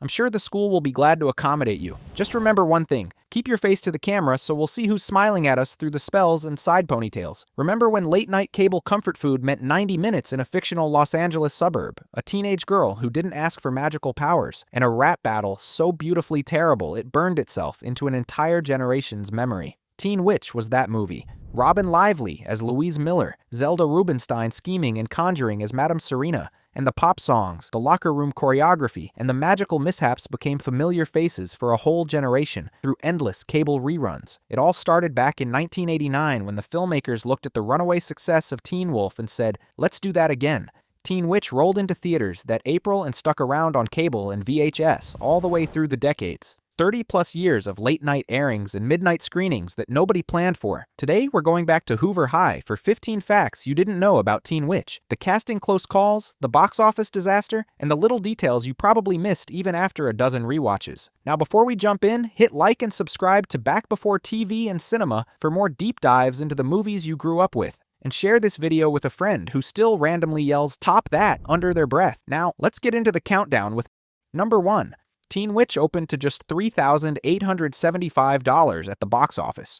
I'm sure the school will be glad to accommodate you. Just remember one thing, keep your face to the camera so we'll see who's smiling at us through the spells and side ponytails. Remember when late-night cable comfort food meant 90 minutes in a fictional Los Angeles suburb, a teenage girl who didn't ask for magical powers, and a rap battle so beautifully terrible it burned itself into an entire generation's memory. Teen Witch was that movie. Robin Lively as Louise Miller, Zelda Rubinstein scheming and conjuring as Madame Serena, and the pop songs, the locker room choreography, and the magical mishaps became familiar faces for a whole generation through endless cable reruns. It all started back in 1989 when the filmmakers looked at the runaway success of Teen Wolf and said, "Let's do that again." Teen Witch rolled into theaters that April and stuck around on cable and VHS all the way through the decades. 30-plus years of late-night airings and midnight screenings that nobody planned for. Today, we're going back to Hoover High for 15 facts you didn't know about Teen Witch, the casting close calls, the box office disaster, and the little details you probably missed even after a dozen rewatches. Now, before we jump in, hit like and subscribe to Back Before TV and Cinema for more deep dives into the movies you grew up with. And share this video with a friend who still randomly yells "Top that" under their breath. Now, let's get into the countdown with number 1. Teen Witch opened to just $3,875 at the box office.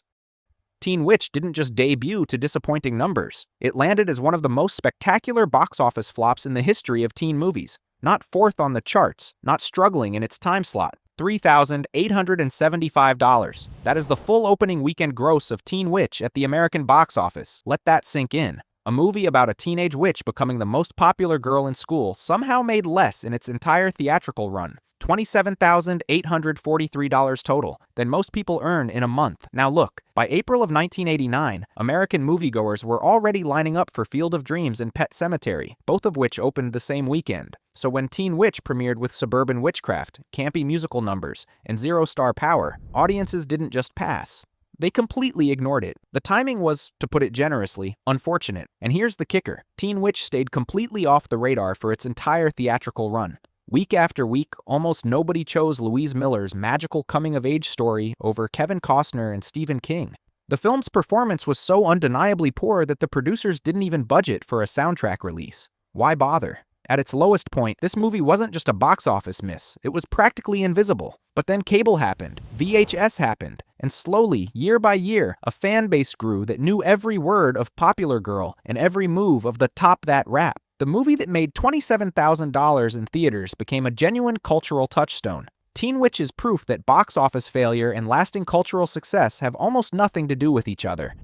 Teen Witch didn't just debut to disappointing numbers. It landed as one of the most spectacular box office flops in the history of teen movies. Not fourth on the charts, not struggling in its time slot. $3,875. That is the full opening weekend gross of Teen Witch at the American box office. Let that sink in. A movie about a teenage witch becoming the most popular girl in school somehow made less in its entire theatrical run. $27,843 total than most people earn in a month. Now look, by April of 1989, American moviegoers were already lining up for Field of Dreams and Pet Sematary, both of which opened the same weekend. So when Teen Witch premiered with suburban witchcraft, campy musical numbers, and zero-star power, audiences didn't just pass. They completely ignored it. The timing was, to put it generously, unfortunate. And here's the kicker. Teen Witch stayed completely off the radar for its entire theatrical run. Week after week, almost nobody chose Louise Miller's magical coming-of-age story over Kevin Costner and Stephen King. The film's performance was so undeniably poor that the producers didn't even budget for a soundtrack release. Why bother? At its lowest point, this movie wasn't just a box office miss, it was practically invisible. But then cable happened, VHS happened, and slowly, year by year, a fan base grew that knew every word of Popular Girl and every move of the Top That rap. The movie that made $27,000 in theaters became a genuine cultural touchstone. Teen Witch is proof that box office failure and lasting cultural success have almost nothing to do with each other.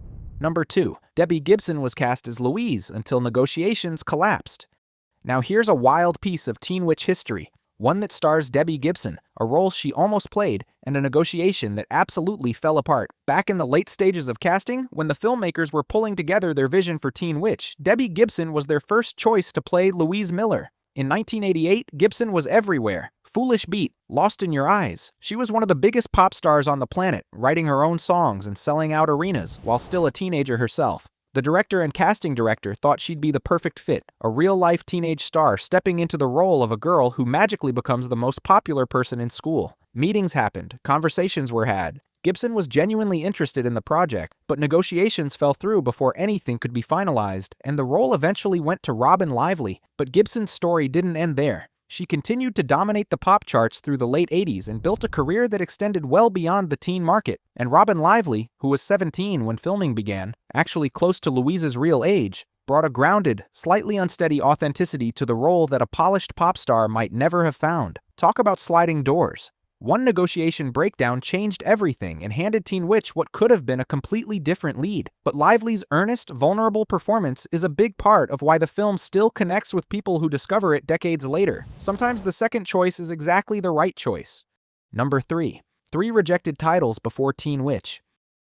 Number 2. Debbie Gibson was cast as Louise until negotiations collapsed. Now here's a wild piece of Teen Witch history, one that stars Debbie Gibson, a role she almost played, and a negotiation that absolutely fell apart. Back in the late stages of casting, when the filmmakers were pulling together their vision for Teen Witch, Debbie Gibson was their first choice to play Louise Miller. In 1988, Gibson was everywhere. Foolish Beat, Lost in Your Eyes. She was one of the biggest pop stars on the planet, writing her own songs and selling out arenas while still a teenager herself. The director and casting director thought she'd be the perfect fit, a real-life teenage star stepping into the role of a girl who magically becomes the most popular person in school. Meetings happened, conversations were had. Gibson was genuinely interested in the project, but negotiations fell through before anything could be finalized, and the role eventually went to Robin Lively. But Gibson's story didn't end there. She continued to dominate the pop charts through the late 80s and built a career that extended well beyond the teen market. And Robin Lively, who was 17 when filming began, actually close to Louise's real age, brought a grounded, slightly unsteady authenticity to the role that a polished pop star might never have found. Talk about sliding doors. One negotiation breakdown changed everything and handed Teen Witch what could have been a completely different lead. But Lively's earnest, vulnerable performance is a big part of why the film still connects with people who discover it decades later. Sometimes the second choice is exactly the right choice. Number 3. 3 rejected titles before Teen Witch.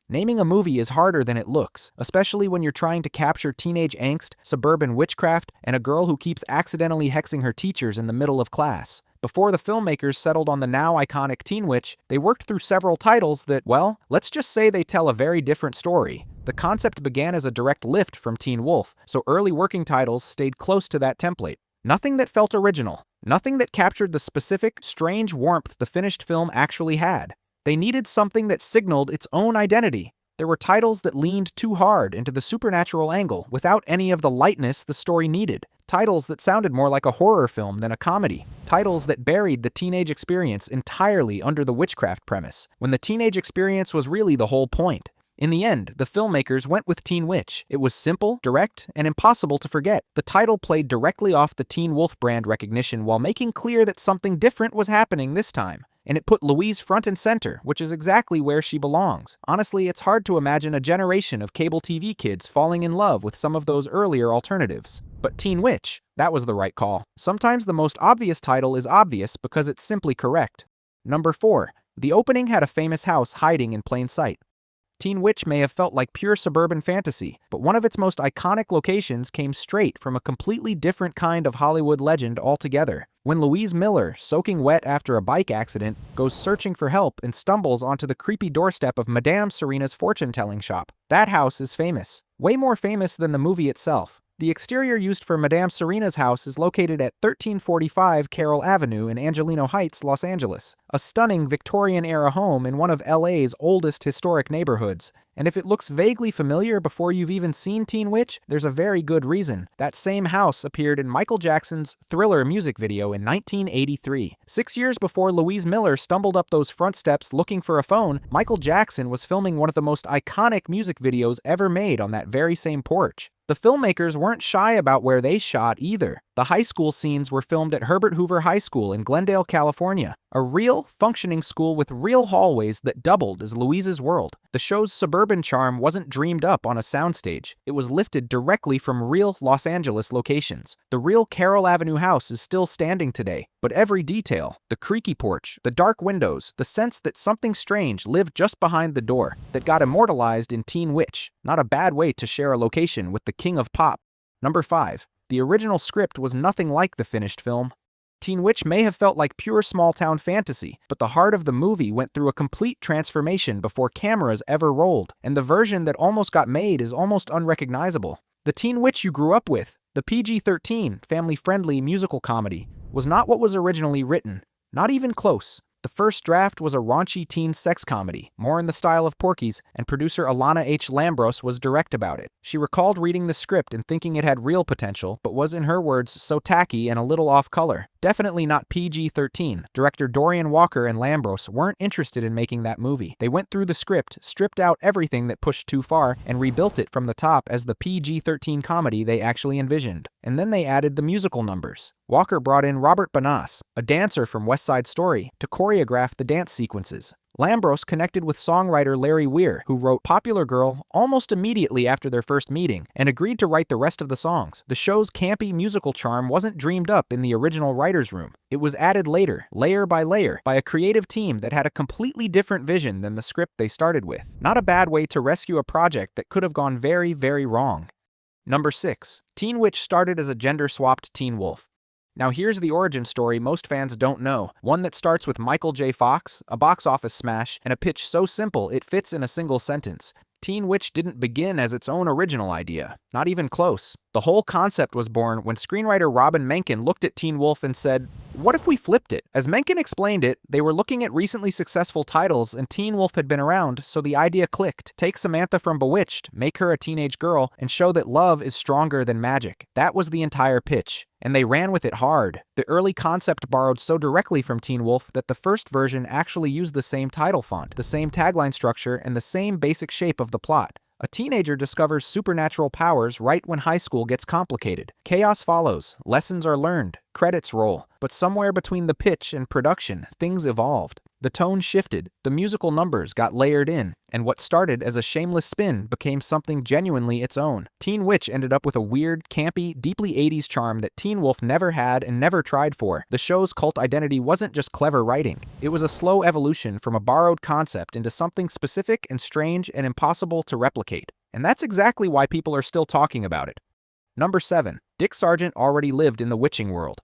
Naming a movie is harder than it looks, especially when you're trying to capture teenage angst, suburban witchcraft, and a girl who keeps accidentally hexing her teachers in the middle of class. Before the filmmakers settled on the now iconic Teen Witch, they worked through several titles that, well, let's just say they tell a very different story. The concept began as a direct lift from Teen Wolf, so early working titles stayed close to that template. Nothing that felt original, nothing that captured the specific, strange warmth the finished film actually had. They needed something that signaled its own identity. There were titles that leaned too hard into the supernatural angle without any of the lightness the story needed. Titles that sounded more like a horror film than a comedy. Titles that buried the teenage experience entirely under the witchcraft premise, when the teenage experience was really the whole point. In the end, the filmmakers went with Teen Witch. It was simple, direct, and impossible to forget. The title played directly off the Teen Wolf brand recognition while making clear that something different was happening this time. And it put Louise front and center, which is exactly where she belongs. Honestly, it's hard to imagine a generation of cable TV kids falling in love with some of those earlier alternatives. But Teen Witch, that was the right call. Sometimes the most obvious title is obvious because it's simply correct. Number 4. The opening had a famous house hiding in plain sight. Teen Witch may have felt like pure suburban fantasy, but one of its most iconic locations came straight from a completely different kind of Hollywood legend altogether. When Louise Miller, soaking wet after a bike accident, goes searching for help and stumbles onto the creepy doorstep of Madame Serena's fortune-telling shop. That house is famous. Way more famous than the movie itself. The exterior used for Madame Serena's house is located at 1345 Carroll Avenue in Angelino Heights, Los Angeles, a stunning Victorian-era home in one of LA's oldest historic neighborhoods. And if it looks vaguely familiar before you've even seen Teen Witch, there's a very good reason. That same house appeared in Michael Jackson's Thriller music video in 1983. 6 years before Louise Miller stumbled up those front steps looking for a phone, Michael Jackson was filming one of the most iconic music videos ever made on that very same porch. The filmmakers weren't shy about where they shot either. The high school scenes were filmed at Herbert Hoover High School in Glendale, California, a real, functioning school with real hallways that doubled as Louise's world. The show's suburban charm wasn't dreamed up on a soundstage. It was lifted directly from real Los Angeles locations. The real Carroll Avenue house is still standing today, but every detail, the creaky porch, the dark windows, the sense that something strange lived just behind the door, that got immortalized in Teen Witch. Not a bad way to share a location with the king of pop. Number 5. The original script was nothing like the finished film. Teen Witch may have felt like pure small-town fantasy, but the heart of the movie went through a complete transformation before cameras ever rolled, and the version that almost got made is almost unrecognizable. The Teen Witch you grew up with, the PG-13, family-friendly musical comedy, was not what was originally written. Not even close. The first draft was a raunchy teen sex comedy, more in the style of Porky's, and producer Alana H. Lambros was direct about it. She recalled reading the script and thinking it had real potential, but was, in her words, so tacky and a little off-color. Definitely not PG-13. Director Dorian Walker and Lambros weren't interested in making that movie. They went through the script, stripped out everything that pushed too far, and rebuilt it from the top as the PG-13 comedy they actually envisioned. And then they added the musical numbers. Walker brought in Robert Bonas, a dancer from West Side Story, to choreograph the dance sequences. Lambros connected with songwriter Larry Weir, who wrote Popular Girl almost immediately after their first meeting, and agreed to write the rest of the songs. The show's campy musical charm wasn't dreamed up in the original writer's room. It was added later, layer by layer, by a creative team that had a completely different vision than the script they started with. Not a bad way to rescue a project that could have gone very, very wrong. Number 6. Teen Witch started as a gender-swapped Teen Wolf. Now here's the origin story most fans don't know, one that starts with Michael J. Fox, a box office smash, and a pitch so simple it fits in a single sentence. Teen Witch didn't begin as its own original idea. Not even close. The whole concept was born when screenwriter Robin Menken looked at Teen Wolf and said, "What if we flipped it?" As Menken explained it, they were looking at recently successful titles and Teen Wolf had been around, so the idea clicked. Take Samantha from Bewitched, make her a teenage girl, and show that love is stronger than magic. That was the entire pitch. And they ran with it hard. The early concept borrowed so directly from Teen Wolf that the first version actually used the same title font, the same tagline structure, and the same basic shape of the plot. A teenager discovers supernatural powers right when high school gets complicated. Chaos follows, lessons are learned, credits roll, but somewhere between the pitch and production, things evolved. The tone shifted, the musical numbers got layered in, and what started as a shameless spin became something genuinely its own. Teen Witch ended up with a weird, campy, deeply 80s charm that Teen Wolf never had and never tried for. The show's cult identity wasn't just clever writing. It was a slow evolution from a borrowed concept into something specific and strange and impossible to replicate. And that's exactly why people are still talking about it. Number 7. Dick Sargent already lived in the witching world.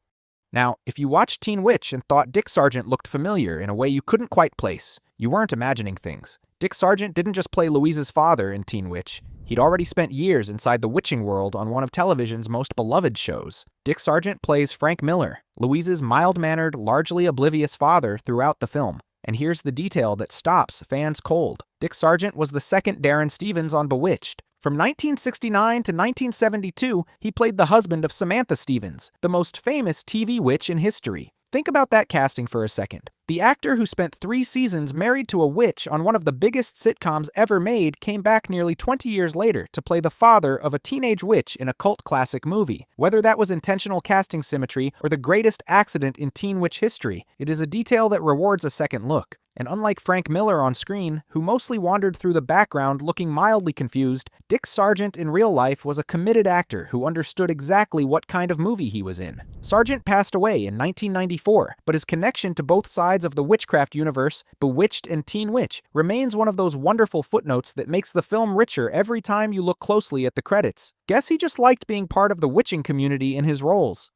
Now, if you watched Teen Witch and thought Dick Sargent looked familiar in a way you couldn't quite place, you weren't imagining things. Dick Sargent didn't just play Louise's father in Teen Witch. He'd already spent years inside the witching world on one of television's most beloved shows. Dick Sargent plays Frank Miller, Louise's mild-mannered, largely oblivious father throughout the film. And here's the detail that stops fans cold. Dick Sargent was the second Darren Stevens on Bewitched. From 1969 to 1972, he played the husband of Samantha Stevens, the most famous TV witch in history. Think about that casting for a second. The actor who spent 3 seasons married to a witch on one of the biggest sitcoms ever made came back nearly 20 years later to play the father of a teenage witch in a cult classic movie. Whether that was intentional casting symmetry or the greatest accident in teen witch history, it is a detail that rewards a second look. And unlike Frank Miller on screen, who mostly wandered through the background looking mildly confused, Dick Sargent in real life was a committed actor who understood exactly what kind of movie he was in. Sargent passed away in 1994, but his connection to both sides of the witchcraft universe, Bewitched and Teen Witch, remains one of those wonderful footnotes that makes the film richer every time you look closely at the credits. Guess he just liked being part of the witching community in his roles.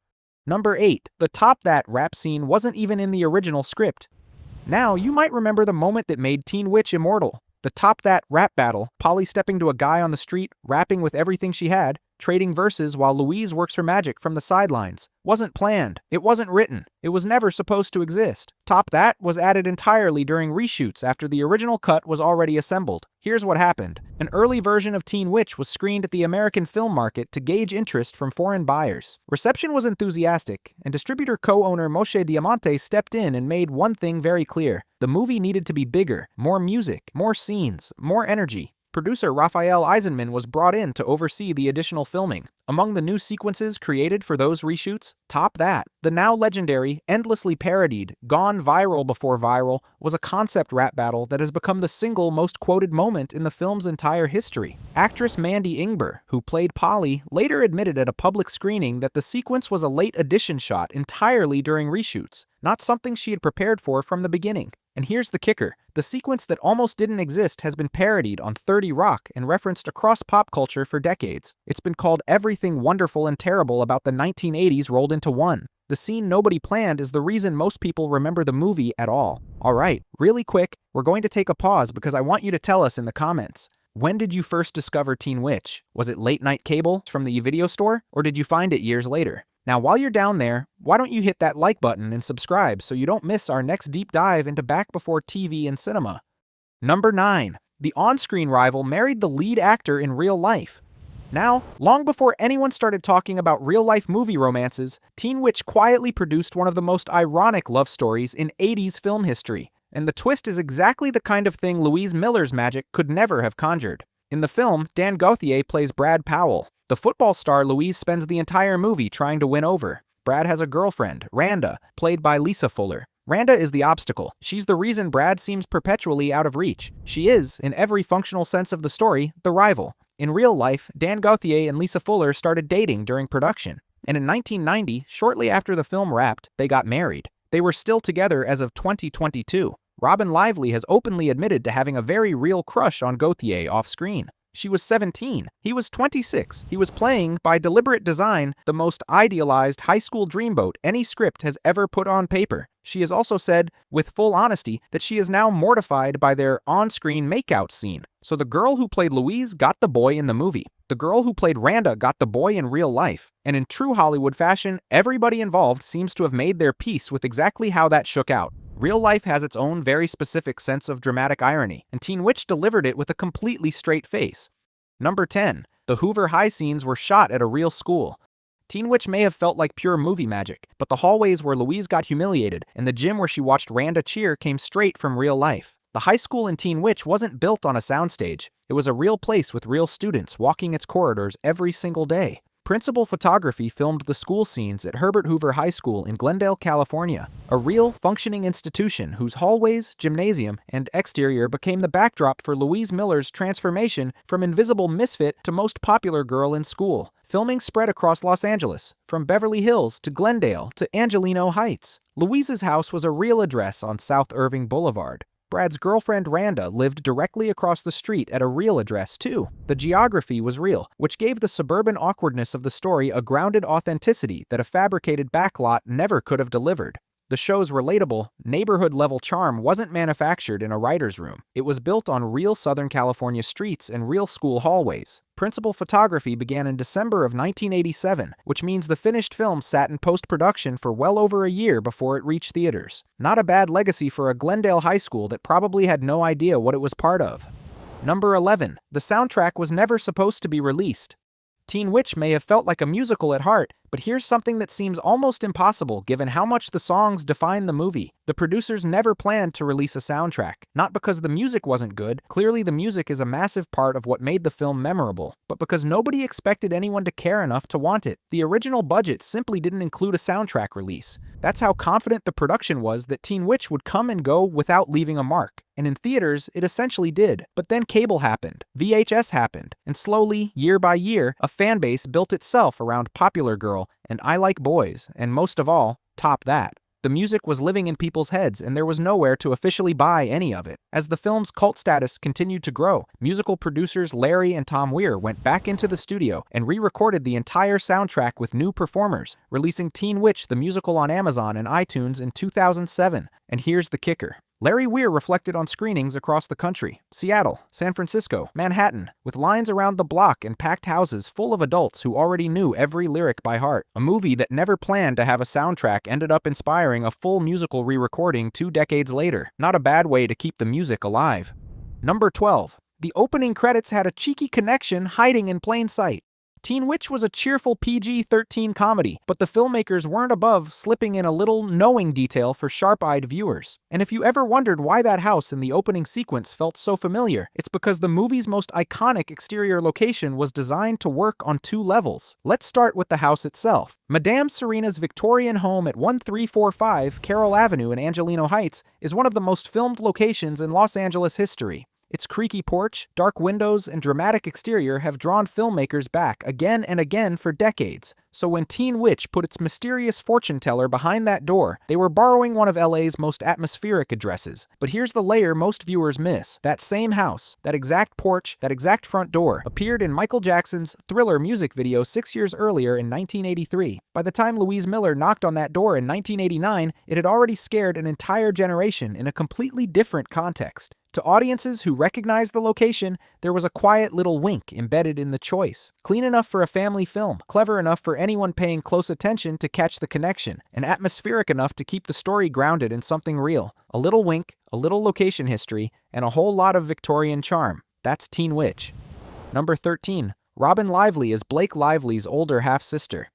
Number 8. The Top That rap scene wasn't even in the original script. Now, you might remember the moment that made Teen Witch immortal. The Top That rap battle, Polly stepping to a guy on the street, rapping with everything she had, trading verses while Louise works her magic from the sidelines. Wasn't planned. It wasn't written. It was never supposed to exist. Top That was added entirely during reshoots after the original cut was already assembled. Here's what happened. An early version of Teen Witch was screened at the American film market to gauge interest from foreign buyers. Reception was enthusiastic, and distributor co-owner Moshe Diamante stepped in and made one thing very clear. The movie needed to be bigger, more music, more scenes, more energy. Producer Raphael Eisenman was brought in to oversee the additional filming. Among the new sequences created for those reshoots, Top That, the now legendary, endlessly parodied, gone viral before viral, was a concept rap battle that has become the single most quoted moment in the film's entire history. Actress Mandy Ingber, who played Polly, later admitted at a public screening that the sequence was a late addition shot entirely during reshoots, not something she had prepared for from the beginning. And here's the kicker. The sequence that almost didn't exist has been parodied on 30 Rock and referenced across pop culture for decades. It's been called everything wonderful and terrible about the 1980s rolled into one. The scene nobody planned is the reason most people remember the movie at all. Alright, really quick, we're going to take a pause because I want you to tell us in the comments. When did you first discover Teen Witch? Was it late night cable from the video store? Or did you find it years later? Now, while you're down there, why don't you hit that like button and subscribe so you don't miss our next deep dive into back before TV and cinema. Number 9. The on-screen rival married the lead actor in real life. Now, long before anyone started talking about real-life movie romances, Teen Witch quietly produced one of the most ironic love stories in 80s film history. And the twist is exactly the kind of thing Louise Miller's magic could never have conjured. In the film, Dan Gauthier plays Brad Powell. The football star Louise spends the entire movie trying to win over. Brad has a girlfriend, Randa, played by Lisa Fuller. Randa is the obstacle. She's the reason Brad seems perpetually out of reach. She is, in every functional sense of the story, the rival. In real life, Dan Gauthier and Lisa Fuller started dating during production. And in 1990, shortly after the film wrapped, they got married. They were still together as of 2022. Robin Lively has openly admitted to having a very real crush on Gauthier off-screen. She was 17. He was 26. He was playing, by deliberate design, the most idealized high school dreamboat any script has ever put on paper. She has also said, with full honesty, that she is now mortified by their on-screen makeout scene. So the girl who played Louise got the boy in the movie. The girl who played Randa got the boy in real life. And in true Hollywood fashion, everybody involved seems to have made their peace with exactly how that shook out. Real life has its own very specific sense of dramatic irony, and Teen Witch delivered it with a completely straight face. Number 10. The Hoover High scenes were shot at a real school. Teen Witch may have felt like pure movie magic, but the hallways where Louise got humiliated and the gym where she watched Randa cheer came straight from real life. The high school in Teen Witch wasn't built on a soundstage. It was a real place with real students walking its corridors every single day. Principal photography filmed the school scenes at Herbert Hoover High School in Glendale, California, a real, functioning institution whose hallways, gymnasium, and exterior became the backdrop for Louise Miller's transformation from invisible misfit to most popular girl in school. Filming spread across Los Angeles, from Beverly Hills to Glendale to Angelino Heights. Louise's house was a real address on South Irving Boulevard. Brad's girlfriend Randa lived directly across the street at a real address too. The geography was real, which gave the suburban awkwardness of the story a grounded authenticity that a fabricated backlot never could have delivered. The show's relatable, neighborhood-level charm wasn't manufactured in a writer's room. It was built on real Southern California streets and real school hallways. Principal photography began in December of 1987, which means the finished film sat in post-production for well over a year before it reached theaters. Not a bad legacy for a Glendale high school that probably had no idea what it was part of. Number 11. The soundtrack was never supposed to be released. Teen Witch may have felt like a musical at heart, but here's something that seems almost impossible given how much the songs define the movie. The producers never planned to release a soundtrack. Not because the music wasn't good, clearly the music is a massive part of what made the film memorable, but because nobody expected anyone to care enough to want it. The original budget simply didn't include a soundtrack release. That's how confident the production was that Teen Witch would come and go without leaving a mark. And in theaters, it essentially did. But then cable happened, VHS happened, and slowly, year by year, a fanbase built itself around Popular Girl and I Like Boys, and most of all, top that. The music was living in people's heads, and there was nowhere to officially buy any of it. As the film's cult status continued to grow, musical producers Larry and Tom Weir went back into the studio and re-recorded the entire soundtrack with new performers, releasing Teen Witch the musical on Amazon and iTunes in 2007. And here's the kicker. Larry Weir reflected on screenings across the country: Seattle, San Francisco, Manhattan, with lines around the block and packed houses full of adults who already knew every lyric by heart. A movie that never planned to have a soundtrack ended up inspiring a full musical re-recording 2 decades later. Not a bad way to keep the music alive. Number 12. The opening credits had a cheeky connection hiding in plain sight. Teen Witch was a cheerful PG-13 comedy, but the filmmakers weren't above slipping in a little knowing detail for sharp-eyed viewers. And if you ever wondered why that house in the opening sequence felt so familiar, it's because the movie's most iconic exterior location was designed to work on 2 levels. Let's start with the house itself. Madame Serena's Victorian home at 1345 Carroll Avenue in Angelino Heights is one of the most filmed locations in Los Angeles history. Its creaky porch, dark windows, and dramatic exterior have drawn filmmakers back again and again for decades. So when Teen Witch put its mysterious fortune teller behind that door, they were borrowing one of LA's most atmospheric addresses. But here's the layer most viewers miss. That same house, that exact porch, that exact front door, appeared in Michael Jackson's Thriller music video 6 years earlier in 1983. By the time Louise Miller knocked on that door in 1989, it had already scared an entire generation in a completely different context. To audiences who recognized the location, there was a quiet little wink embedded in the choice. Clean enough for a family film, clever enough for anyone paying close attention to catch the connection, and atmospheric enough to keep the story grounded in something real. A little wink, a little location history, and a whole lot of Victorian charm. That's Teen Witch. Number 13. Robin Lively is Blake Lively's older half-sister.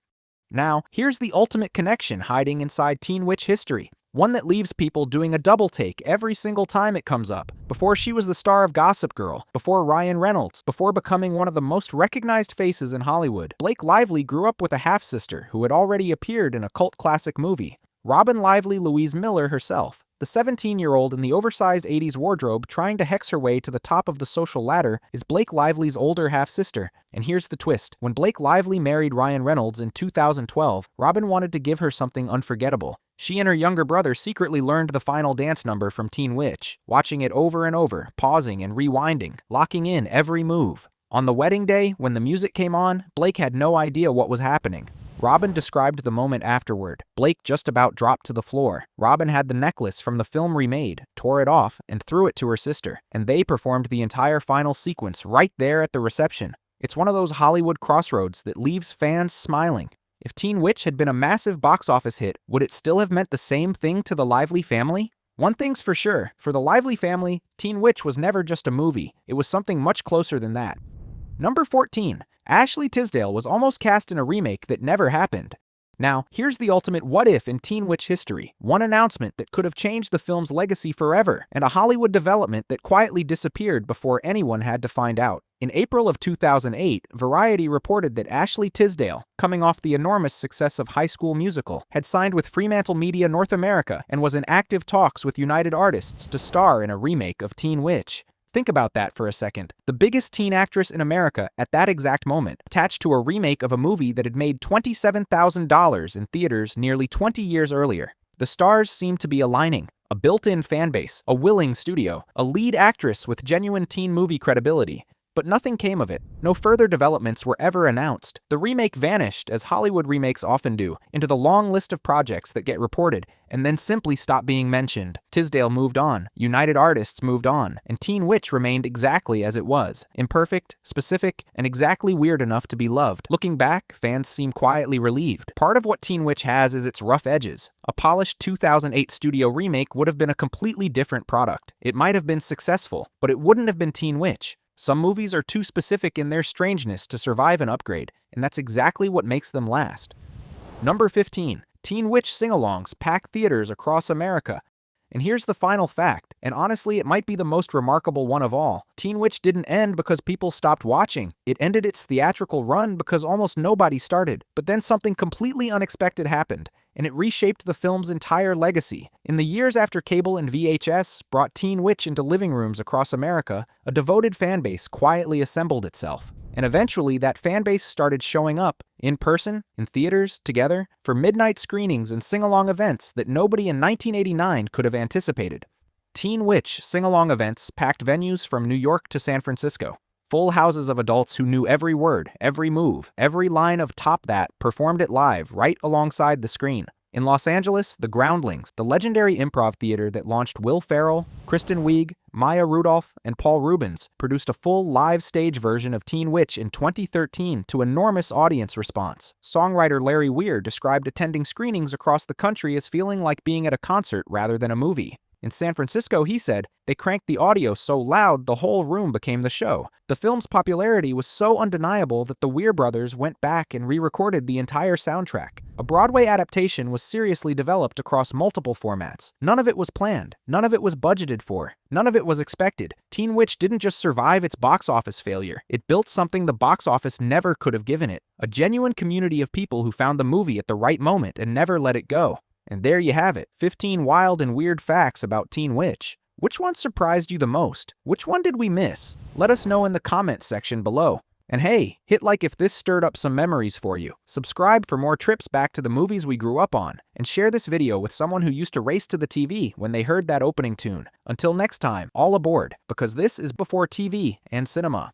Now, here's the ultimate connection hiding inside Teen Witch history. One that leaves people doing a double take every single time it comes up. Before she was the star of Gossip Girl, before Ryan Reynolds, before becoming one of the most recognized faces in Hollywood, Blake Lively grew up with a half-sister who had already appeared in a cult classic movie. Robin Lively Louise Miller herself. The 17-year-old in the oversized 80s wardrobe trying to hex her way to the top of the social ladder is Blake Lively's older half-sister. And here's the twist. When Blake Lively married Ryan Reynolds in 2012, Robin wanted to give her something unforgettable. She and her younger brother secretly learned the final dance number from Teen Witch, watching it over and over, pausing and rewinding, locking in every move. On the wedding day, when the music came on, Blake had no idea what was happening. Robin described the moment afterward. Blake just about dropped to the floor. Robin had the necklace from the film remade, tore it off, and threw it to her sister, and they performed the entire final sequence right there at the reception. It's one of those Hollywood crossroads that leaves fans smiling. If Teen Witch had been a massive box office hit, would it still have meant the same thing to the Lively family? One thing's for sure, for the Lively family, Teen Witch was never just a movie. It was something much closer than that. Number 14. Ashley Tisdale was almost cast in a remake that never happened. Now, here's the ultimate what-if in Teen Witch history. One announcement that could have changed the film's legacy forever, and a Hollywood development that quietly disappeared before anyone had to find out. In April of 2008, Variety reported that Ashley Tisdale, coming off the enormous success of High School Musical, had signed with Fremantle Media North America and was in active talks with United Artists to star in a remake of Teen Witch. Think about that for a second. The biggest teen actress in America at that exact moment, attached to a remake of a movie that had made $27,000 in theaters nearly 20 years earlier. The stars seemed to be aligning. A built-in fan base, a willing studio, a lead actress with genuine teen movie credibility. But nothing came of it. No further developments were ever announced. The remake vanished, as Hollywood remakes often do, into the long list of projects that get reported and then simply stop being mentioned. Tisdale moved on, United Artists moved on, and Teen Witch remained exactly as it was. Imperfect, specific, and exactly weird enough to be loved. Looking back, fans seem quietly relieved. Part of what Teen Witch has is its rough edges. A polished 2008 studio remake would have been a completely different product. It might have been successful, but it wouldn't have been Teen Witch. Some movies are too specific in their strangeness to survive an upgrade, and that's exactly what makes them last. Number 15. Teen Witch sing-alongs pack theaters across America. And here's the final fact, and honestly it might be the most remarkable one of all. Teen Witch didn't end because people stopped watching. It ended its theatrical run because almost nobody started. But then something completely unexpected happened, and it reshaped the film's entire legacy. In the years after cable and VHS brought Teen Witch into living rooms across America, a devoted fanbase quietly assembled itself. And eventually that fanbase started showing up, in person, in theaters, together, for midnight screenings and sing-along events that nobody in 1989 could have anticipated. Teen Witch sing-along events packed venues from New York to San Francisco. Full houses of adults who knew every word, every move, every line of Top That performed it live right alongside the screen. In Los Angeles, the Groundlings, the legendary improv theater that launched Will Ferrell, Kristen Wiig, Maya Rudolph, and Paul Rubens, produced a full live stage version of Teen Witch in 2013 to enormous audience response. Songwriter Larry Weir described attending screenings across the country as feeling like being at a concert rather than a movie. In San Francisco, he said, they cranked the audio so loud the whole room became the show. The film's popularity was so undeniable that the Weir brothers went back and re-recorded the entire soundtrack. A Broadway adaptation was seriously developed across multiple formats. None of it was planned. None of it was budgeted for. None of it was expected. Teen Witch didn't just survive its box office failure. It built something the box office never could have given it. A genuine community of people who found the movie at the right moment and never let it go. And there you have it, 15 wild and weird facts about Teen Witch. Which one surprised you the most? Which one did we miss? Let us know in the comments section below. And hey, hit like if this stirred up some memories for you. Subscribe for more trips back to the movies we grew up on. And share this video with someone who used to race to the TV when they heard that opening tune. Until next time, all aboard, because this is before TV and cinema.